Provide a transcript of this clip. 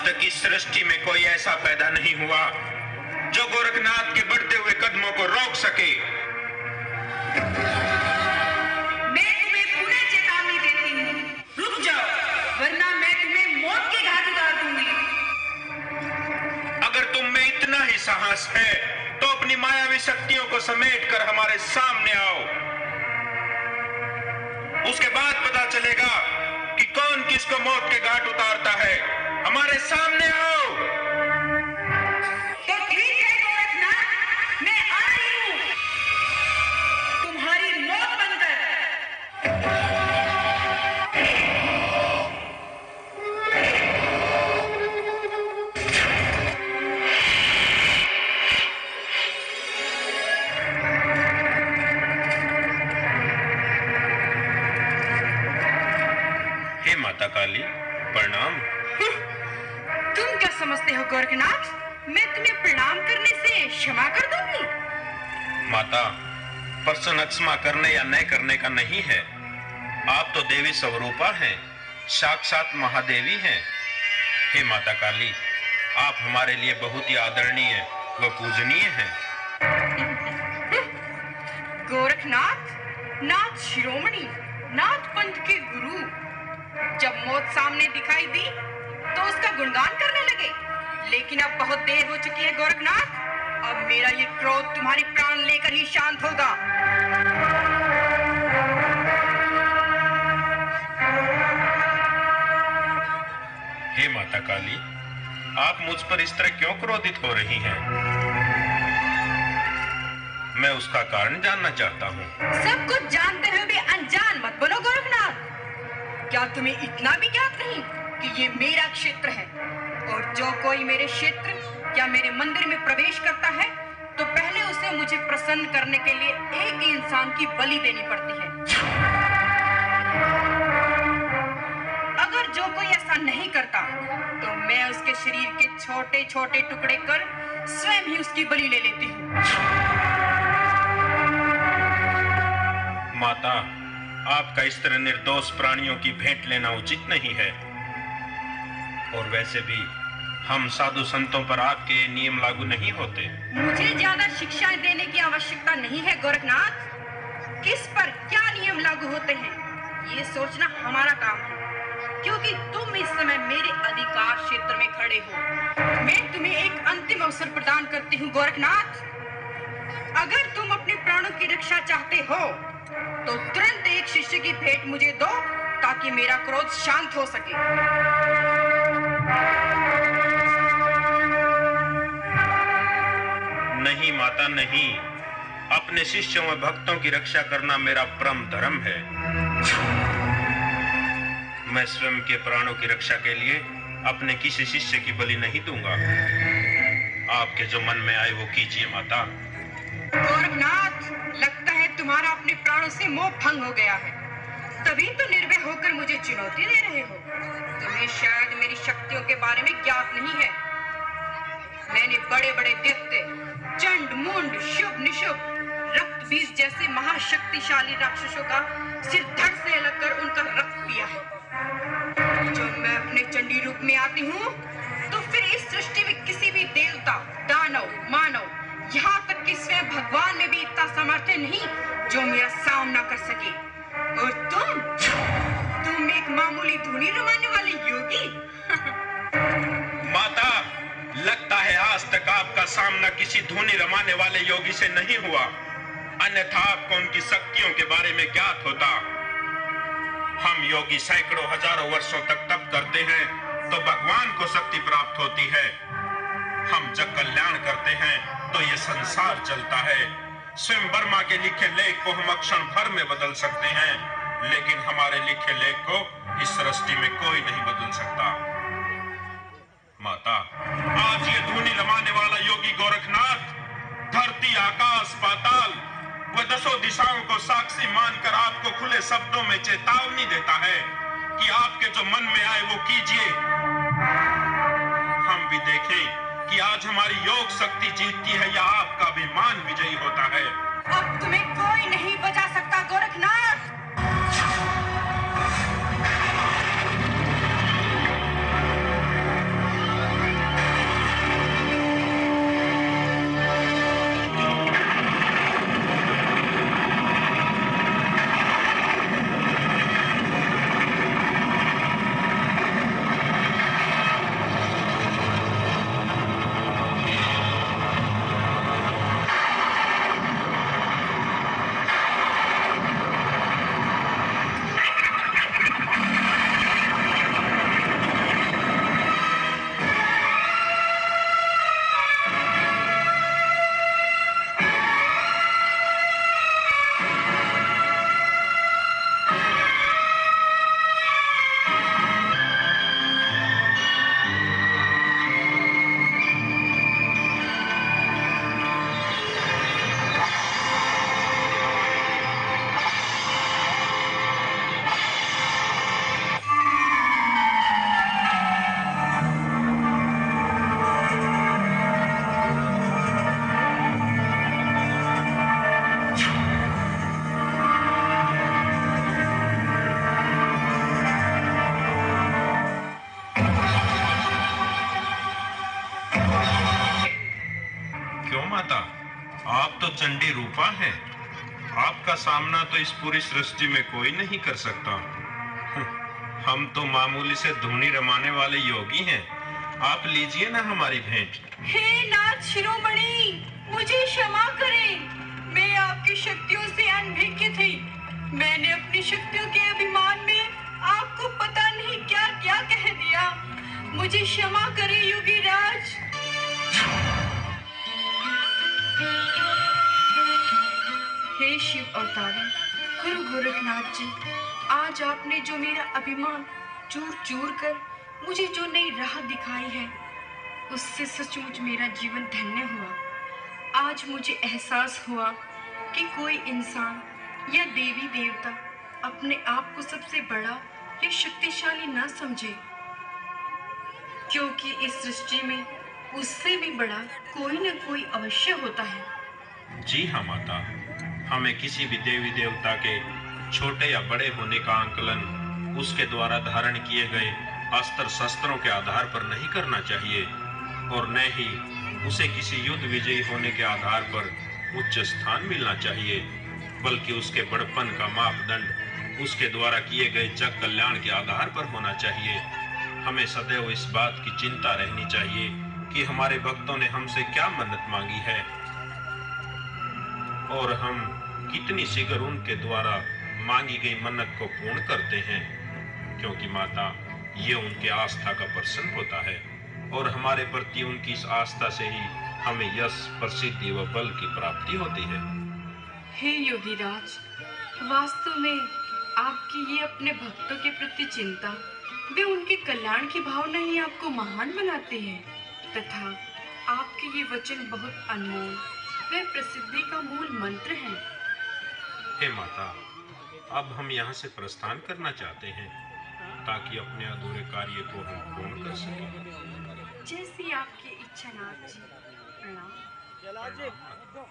तक इस सृष्टि में कोई ऐसा पैदा नहीं हुआ जो गोरखनाथ के बढ़ते हुए कदमों को रोक सके। मैं तुम्हें पुनः चेतावनी देती हूँ, रुक जाओ, वरना मैं तुम्हें मौत के घाट उतार दूंगी। अगर तुम में इतना ही साहस है तो अपनी मायावी शक्तियों को समेटकर हमारे सामने आओ। उसके बाद पता चलेगा कि कौन किसको मौत के घाट उतारता है। हमारे सामने आओ। तो ठीक है गोरखनाथ, मैं आ रही हूँ, तुम्हारी मौत बनकर। हे माता काली, प्रणाम। तुम क्या समझते हो गोरखनाथ, मैं तुम्हें प्रणाम करने से क्षमा कर दूंगी? माता, प्रश्न क्षमा करने या न करने का नहीं है। आप तो देवी स्वरूपा हैं, साक्षात महादेवी हैं। हे माता काली, आप हमारे लिए बहुत ही आदरणीय व पूजनीय हैं। गोरखनाथ, नाथ शिरोमणि, नाथ पंथ के गुरु, जब मौत सामने दिखाई दी तो उसका गुणगान करने लगे, लेकिन अब बहुत देर हो चुकी है गोरखनाथ। अब मेरा ये क्रोध तुम्हारी प्राण लेकर ही शांत होगा। हे माता काली, आप मुझ पर इस तरह क्यों क्रोधित हो रही हैं? मैं उसका कारण जानना चाहता हूँ। सब कुछ जानते हुए भी अनजान मत बनो गोरखनाथ। क्या तुम्हें इतना भी ज्ञात नहीं कि ये मेरा क्षेत्र है, और जो कोई मेरे क्षेत्र या मेरे मंदिर में प्रवेश करता है तो पहले उसे मुझे प्रसन्न करने के लिए एक इंसान की बलि देनी पड़ती है। अगर जो कोई ऐसा नहीं करता तो मैं उसके शरीर के छोटे छोटे टुकड़े कर स्वयं ही उसकी बलि ले लेती हूँ। माता, आपका इस तरह निर्दोष प्राणियों की भेंट लेना उचित नहीं है। और वैसे भी हम साधु संतों पर आपके नियम लागू नहीं होते। मुझे ज्यादा शिक्षाएं देने की आवश्यकता नहीं है गोरखनाथ। किस पर क्या नियम लागू होते हैं ये सोचना हमारा काम है, क्योंकि तुम इस समय मेरे अधिकार क्षेत्र में खड़े हो। मैं तुम्हें एक अंतिम अवसर प्रदान करती हूँ गोरखनाथ। अगर तुम अपने प्राणों की रक्षा चाहते हो तो तुरंत एक शिष्य की भेंट मुझे दो, ताकि मेरा क्रोध शांत हो सके। नहीं माता, नहीं। अपने शिष्यों व भक्तों की रक्षा करना मेरा परम धर्म है। मैं स्वयं के प्राणों की रक्षा के लिए अपने किसी शिष्य की बलि नहीं दूंगा। आपके जो मन में आए वो कीजिए माता। गोरखनाथ, लगता है तुम्हारा अपने प्राणों से मोह भंग हो गया है, तभी तो निर्भय होकर मुझे चुनौती दे रहे हो। तुम्हें शायद मेरी शक्तियों के बारे में ज्ञात नहीं है। मैंने बड़े बड़े दैत्य, चंड, मुंड, शुभ निशुभ, रक्त बीज जैसे महाशक्तिशाली राक्षसों का सिर धड़ से अलग कर उनका रक्त पिया है। जब मैं अपने चंडी रूप में आती हूँ तो फिर इस सृष्टि में किसी भी देवता, दानव, मानव, यहाँ तक कि स्वयं भगवान में भी इतना सामर्थ्य नहीं जो मेरा सामना कर सके। और तुम एक मामूली धुनी रमाने वाली योगी। माता, लगता है आज तक आपका सामना किसी धुनी रमाने वाले योगी से नहीं हुआ, अन्यथा आपको उनकी शक्तियों के बारे में ज्ञात होता। हम योगी सैकड़ों हजारों वर्षों तक तप करते हैं तो भगवान को शक्ति प्राप्त होती है। हम जब कल्याण करते हैं तो ये संसार चलता है। स्वयं वर्मा के लिखे लेख को हम क्षण भर में बदल सकते हैं, लेकिन हमारे लिखे लेख को इस सृष्टि में कोई नहीं बदल सकता। माता, आज ये धुनी रमाने वाला योगी गोरखनाथ धरती, आकाश, पाताल व दसों दिशाओं को साक्षी मानकर आपको खुले शब्दों में चेतावनी देता है कि आपके जो मन में आए वो कीजिए। हम भी देखें कि आज हमारी योग शक्ति जीतती है या आपका अभिमान विजयी होता है। अब तुम्हें कोई नहीं बचा सकता गोरखनाथ। तो चंडी रूपा है। आपका सामना तो इस पूरी सृष्टि में कोई नहीं कर सकता। हम तो मामूली से धुनी रमाने वाले योगी हैं। आप लीजिए ना हमारी भेंट। हे नाथ शिरोमणि, मुझे क्षमा करें। मैं आपकी शक्तियों से अनभिज्ञ थी। मैंने अपनी शक्तियों के अभिमान में आपको पता नहीं क्या क्या कह दिया। मुझे क्षमा करें योगी राज। हे शिव अवतारी गुरु गोरखनाथ जी, आज आपने जो मेरा अभिमान चूर चूर कर मुझे जो नई राह दिखाई है, उससे सचमुच मेरा जीवन धन्य हुआ। आज मुझे एहसास हुआ कि कोई इंसान या देवी देवता अपने आप को सबसे बड़ा या शक्तिशाली न समझे, क्योंकि इस सृष्टि में उससे भी बड़ा कोई न कोई अवश्य होता है। जी हाँ माता, हमें किसी भी देवी देवता के छोटे या बड़े होने का आंकलन उसके द्वारा धारण किए गए अस्त्र शस्त्रों के आधार पर नहीं करना चाहिए, और न ही उसे किसी युद्ध विजयी होने के आधार पर उच्च स्थान मिलना चाहिए, बल्कि उसके बड़पन का मापदंड उसके द्वारा किए गए जग कल्याण के आधार पर होना चाहिए। हमें सदैव इस बात की चिंता रहनी चाहिए कि हमारे भक्तों ने हमसे क्या मन्नत मांगी है और हम कितनी शीघ्र उनके द्वारा मांगी गई मन्नत को पूर्ण करते हैं, क्योंकि माता, ये उनके आस्था का प्रश्न होता है, और हमारे प्रति उनकी इस आस्था से ही हमें यश, प्रसिद्धि व बल की प्राप्ति होती है। हे योगीराज, वास्तव में आपकी ये अपने भक्तों के प्रति चिंता वे उनके कल्याण की भावना ही आपको महान बनाती है, तथा आपके ये वचन बहुत अनमोल वे प्रसिद्धि का मूल मंत्र है। हे माता, अब हम यहाँ से प्रस्थान करना चाहते हैं ताकि अपने अधूरे कार्य को हम पूर्ण कर सकें। जैसी आपकी इच्छा नाथ जी। प्रणाम। प्रणाम।